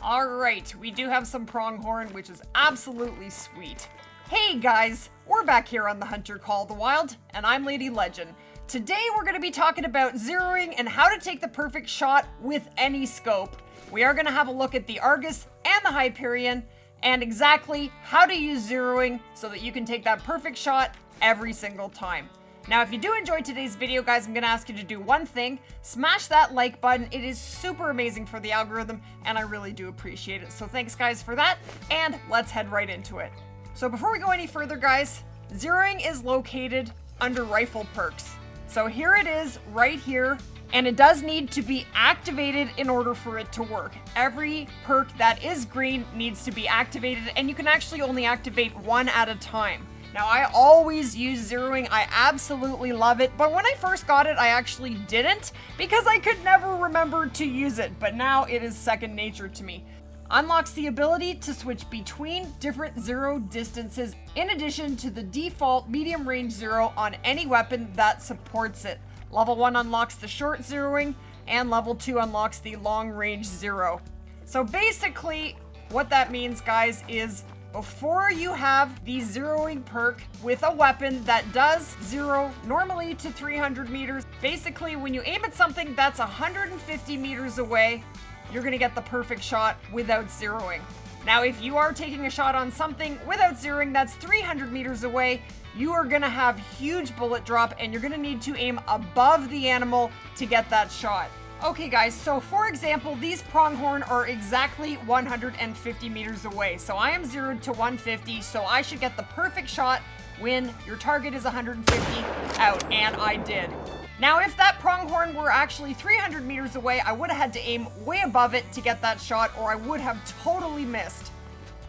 Alright, we do have some pronghorn, which is absolutely sweet. Hey guys, we're back here on the Hunter Call of the Wild, and I'm Lady Legend. Today we're going to be talking about zeroing and how to take the perfect shot with any scope. We are going to have a look at the Argus and the Hyperion, and exactly how to use zeroing so that you can take that perfect shot every single time. Now, if you do enjoy today's video, guys, I'm going to ask you to do one thing. Smash that like button. It is super amazing for the algorithm, and I really do appreciate it. So thanks, guys, for that, and let's head right into it. So before we go any further, guys, zeroing is located under Rifle Perks. So here it is, right here, and it does need to be activated in order for it to work. Every perk that is green needs to be activated, and you can actually only activate one at a time. Now, I always use zeroing. I absolutely love it, but when I first got it, I actually didn't because I could never remember to use it, but now it is second nature to me. Unlocks the ability to switch between different zero distances in addition to the default medium range zero on any weapon that supports it. Level 1 unlocks the short zeroing, and level 2 unlocks the long range zero. So basically, what that means, guys, is before you have the zeroing perk with a weapon that does zero normally to 300 meters, basically when you aim at something that's 150 meters away, you're gonna get the perfect shot without zeroing. Now, if you are taking a shot on something without zeroing that's 300 meters away, you are gonna have huge bullet drop and you're gonna need to aim above the animal to get that shot. Okay guys, so for example, these pronghorn are exactly 150 meters away. So I am zeroed to 150, so I should get the perfect shot when your target is 150 out, and I did. Now, if that pronghorn were actually 300 meters away, I would have had to aim way above it to get that shot, or I would have totally missed.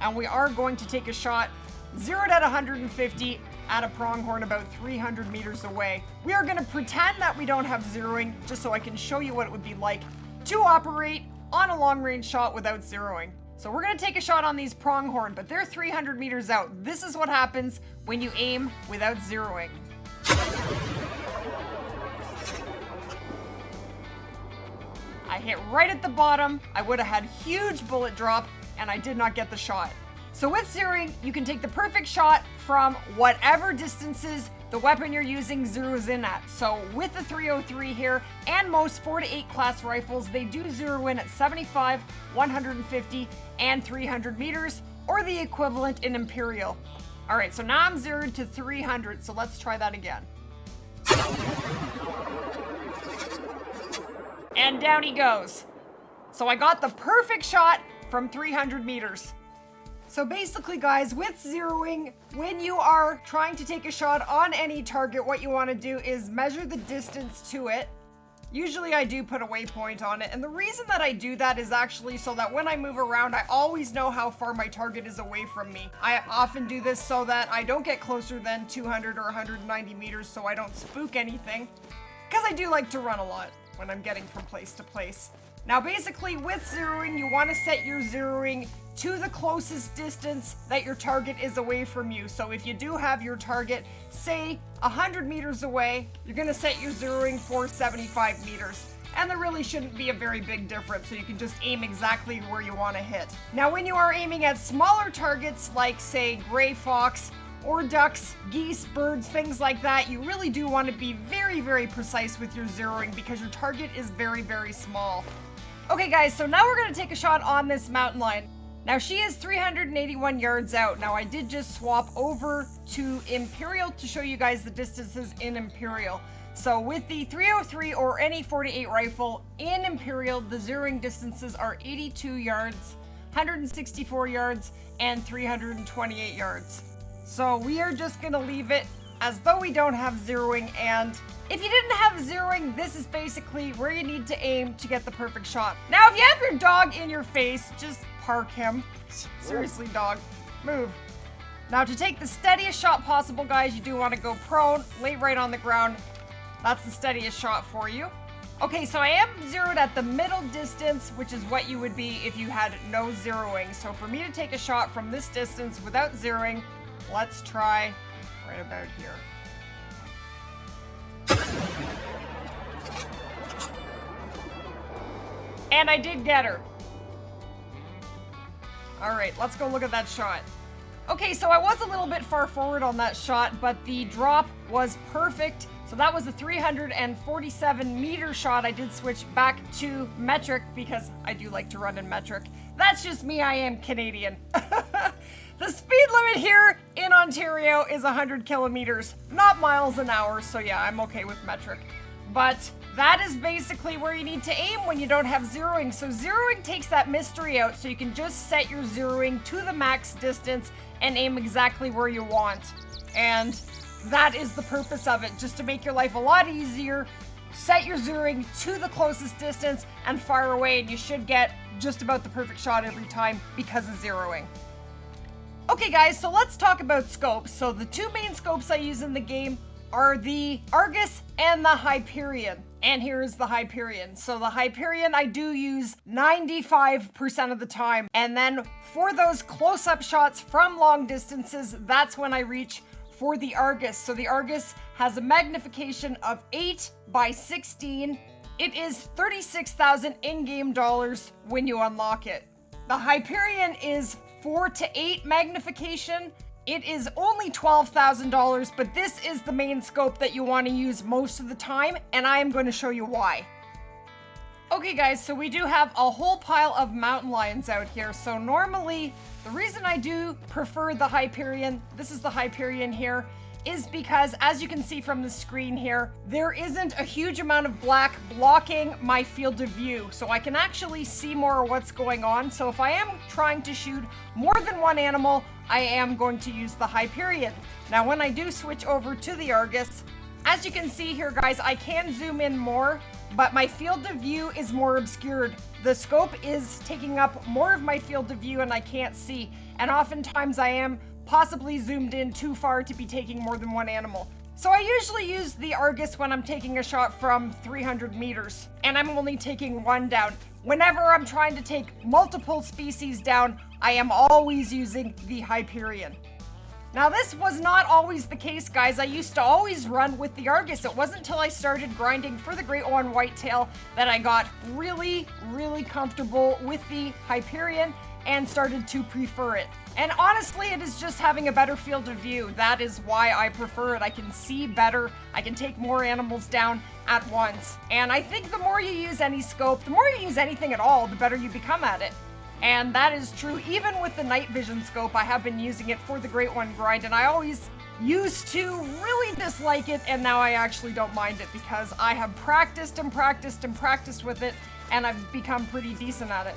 And we are going to take a shot zeroed at 150 at a pronghorn about 300 meters away. We are going to pretend that we don't have zeroing just so I can show you what it would be like to operate on a long range shot without zeroing. So we're going to take a shot on these pronghorn, but they're 300 meters out. This is what happens when you aim without zeroing. I hit right at the bottom. I would have had huge bullet drop, and I did not get the shot. So with zeroing, you can take the perfect shot from whatever distances the weapon you're using zeroes in at. So with the 303 here, and most 4 to 8 class rifles, they do zero in at 75, 150, and 300 meters, or the equivalent in Imperial. All right, so now I'm zeroed to 300, so let's try that again. And down he goes. So I got the perfect shot from 300 meters. So basically, guys, with zeroing, when you are trying to take a shot on any target, what you want to do is measure the distance to it. Usually I do put a waypoint on it, and the reason that I do that is actually so that when I move around, I always know how far my target is away from me. I often do this so that I don't get closer than 200 or 190 meters so I don't spook anything, because I do like to run a lot when I'm getting from place to place. Now, basically, with zeroing, you want to set your zeroing to the closest distance that your target is away from you. So if you do have your target, say 100 meters away, you're going to set your zeroing for 75 meters. And there really shouldn't be a very big difference, so you can just aim exactly where you want to hit. Now, when you are aiming at smaller targets like, say, gray fox, or ducks, geese, birds, things like that, you really do want to be very, very precise with your zeroing because your target is very, very small. Okay guys, so now we're going to take a shot on this mountain lion. Now she is 381 yards out. Now I did just swap over to Imperial to show you guys the distances in Imperial. So with the 303 or any 48 rifle in Imperial, the zeroing distances are 82 yards, 164 yards, and 328 yards. So we are just going to leave it as though we don't have zeroing, and if you didn't have zeroing, this is basically where you need to aim to get the perfect shot. Now, if you have your dog in your face, just park him. Seriously, dog, move. Now, to take the steadiest shot possible, guys, you do want to go prone, lay right on the ground. That's the steadiest shot for you. Okay, so I am zeroed at the middle distance, which is what you would be if you had no zeroing. So for me to take a shot from this distance without zeroing, let's try right about here. And I did get her. All right, let's go look at that shot. Okay, so I was a little bit far forward on that shot, but the drop was perfect. So that was a 347 meter shot. I did switch back to metric because I do like to run in metric. That's just me, I am Canadian. The speed limit here in Ontario is 100 kilometers, not miles an hour. So yeah, I'm okay with metric. But that is basically where you need to aim when you don't have zeroing. So zeroing takes that mystery out, so you can just set your zeroing to the max distance and aim exactly where you want. And that is the purpose of it, just to make your life a lot easier. Set your zeroing to the closest distance and fire away, and you should get just about the perfect shot every time because of zeroing. Okay guys, so let's talk about scopes. So the two main scopes I use in the game are the Argus and the Hyperion. And here is the Hyperion. So the Hyperion I do use 95% of the time. And then for those close-up shots from long distances, that's when I reach for the Argus. So the Argus has a magnification of 8 by 16. It is 36,000 in-game dollars when you unlock it. The Hyperion is 4 to 8 magnification. It is only $12,000, but this is the main scope that you want to use most of the time, and I am going to show you why. Okay guys, so we do have a whole pile of mountain lions out here. So normally, the reason I do prefer the Hyperion, this is the Hyperion here, is because as you can see from the screen here, there isn't a huge amount of black blocking my field of view. So I can actually see more of what's going on. So if I am trying to shoot more than one animal, I am going to use the Hyperion. Now when I do switch over to the Argus, as you can see here guys, I can zoom in more, but my field of view is more obscured. The scope is taking up more of my field of view and I can't see. And oftentimes I am possibly zoomed in too far to be taking more than one animal. So I usually use the Argus when I'm taking a shot from 300 meters and I'm only taking one down. Whenever I'm trying to take multiple species down, I am always using the Hyperion. Now this was not always the case guys. I used to always run with the Argus. It wasn't until I started grinding for the Great One Whitetail that I got really comfortable with the Hyperion and started to prefer it. And honestly, it is just having a better field of view. That is why I prefer it. I can see better. I can take more animals down at once. And I think the more you use any scope, the more you use anything at all, the better you become at it. And that is true even with the night vision scope. I have been using it for the Great One grind, and I always used to really dislike it, and now I actually don't mind it because I have practiced with it, and I've become pretty decent at it.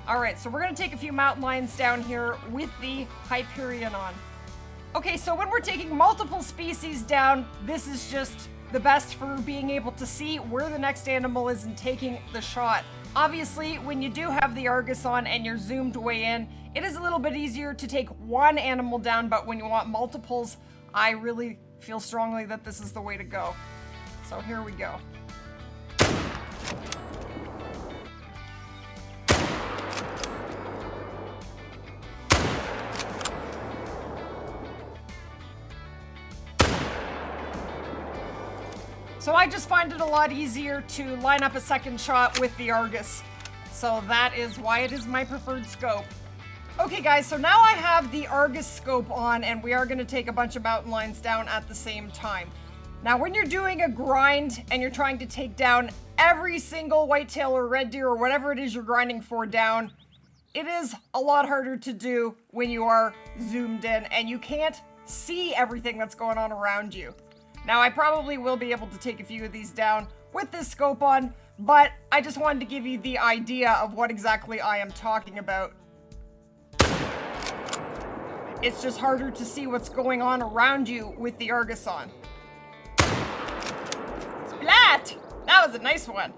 All right, so we're gonna take a few mountain lions down here with the Hyperion on. Okay, so when we're taking multiple species down, this is just the best for being able to see where the next animal is and taking the shot. Obviously, when you do have the Argus on and you're zoomed way in, it is a little bit easier to take one animal down, but when you want multiples, I really feel strongly that this is the way to go. So here we go. So I just find it a lot easier to line up a second shot with the Argus. So that is why it is my preferred scope. Okay guys, so now I have the Argus scope on and we are gonna take a bunch of mountain lions down at the same time. Now when you're doing a grind and you're trying to take down every single whitetail or red deer or whatever it is you're grinding for down, it is a lot harder to do when you are zoomed in and you can't see everything that's going on around you. Now, I probably will be able to take a few of these down with this scope on, but I just wanted to give you the idea of what exactly I am talking about. It's just harder to see what's going on around you with the Argus on. Splat! That was a nice one.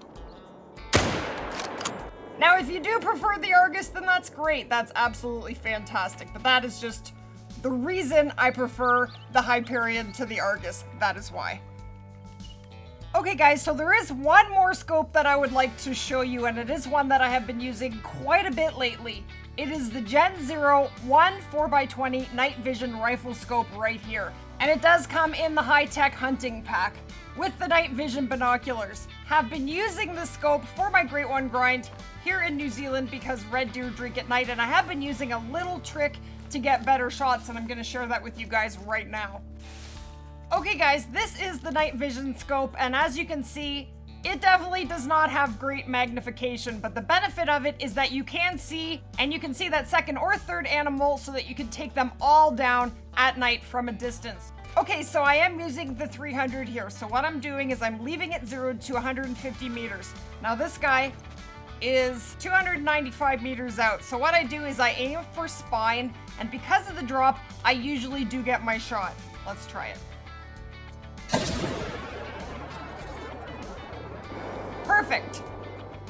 Now, if you do prefer the Argus, then that's great. That's absolutely fantastic, but that is just the reason I prefer the Hyperion to the Argus. That is why. Okay guys, so there is one more scope that I would like to show you, and it is one that I have been using quite a bit lately. It is the Gen Zero 1 4x20 night vision rifle scope right here. And it does come in the high-tech hunting pack, with the night vision binoculars. Have been using the scope for my Great One grind here in New Zealand because red deer drink at night, and I have been using a little trick to get better shots, and I'm going to share that with you guys right now. Okay guys, this is the night vision scope, and as you can see, it definitely does not have great magnification, but the benefit of it is that you can see, and you can see that second or third animal so that you can take them all down at night from a distance. Okay, so I am using the 300 here, so what I'm doing is I'm leaving it zeroed to 150 meters. Now this guy is 295 meters out, so what I do is I aim for spine, and because of the drop, I usually do get my shot. Let's try it. Perfect.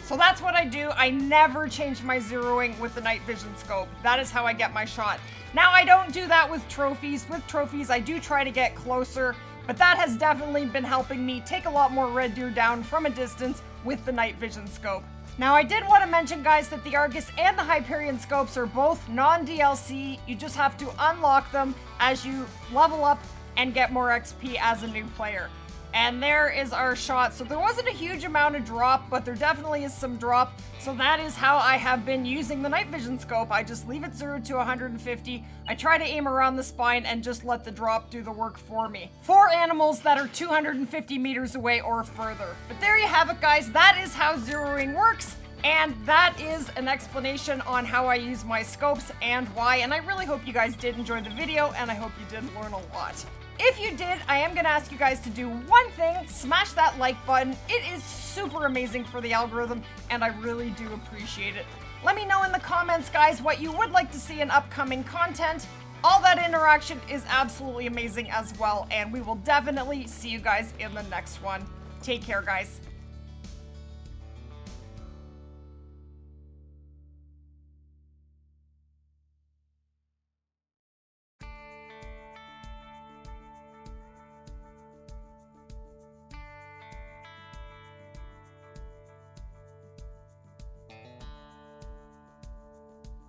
So that's what I do. I never change my zeroing with the night vision scope. That is how I get my shot. Now, I don't do that with trophies. With trophies, I do try to get closer, but that has definitely been helping me take a lot more red deer down from a distance with the night vision scope. Now, I did want to mention, guys, that the Argus and the Hyperion scopes are both non-DLC. You just have to unlock them as you level up and get more XP as a new player. And there is our shot. So there wasn't a huge amount of drop, but there definitely is some drop. So that is how I have been using the night vision scope. I just leave it zeroed to 150. I try to aim around the spine and just let the drop do the work for me. For animals that are 250 meters away or further. But there you have it, guys. That is how zeroing works. And that is an explanation on how I use my scopes and why. And I really hope you guys did enjoy the video, and I hope you did learn a lot. If you did, I am going to ask you guys to do one thing: smash that like button. It is super amazing for the algorithm, and I really do appreciate it. Let me know in the comments, guys, what you would like to see in upcoming content. All that interaction is absolutely amazing as well, and we will definitely see you guys in the next one. Take care, guys.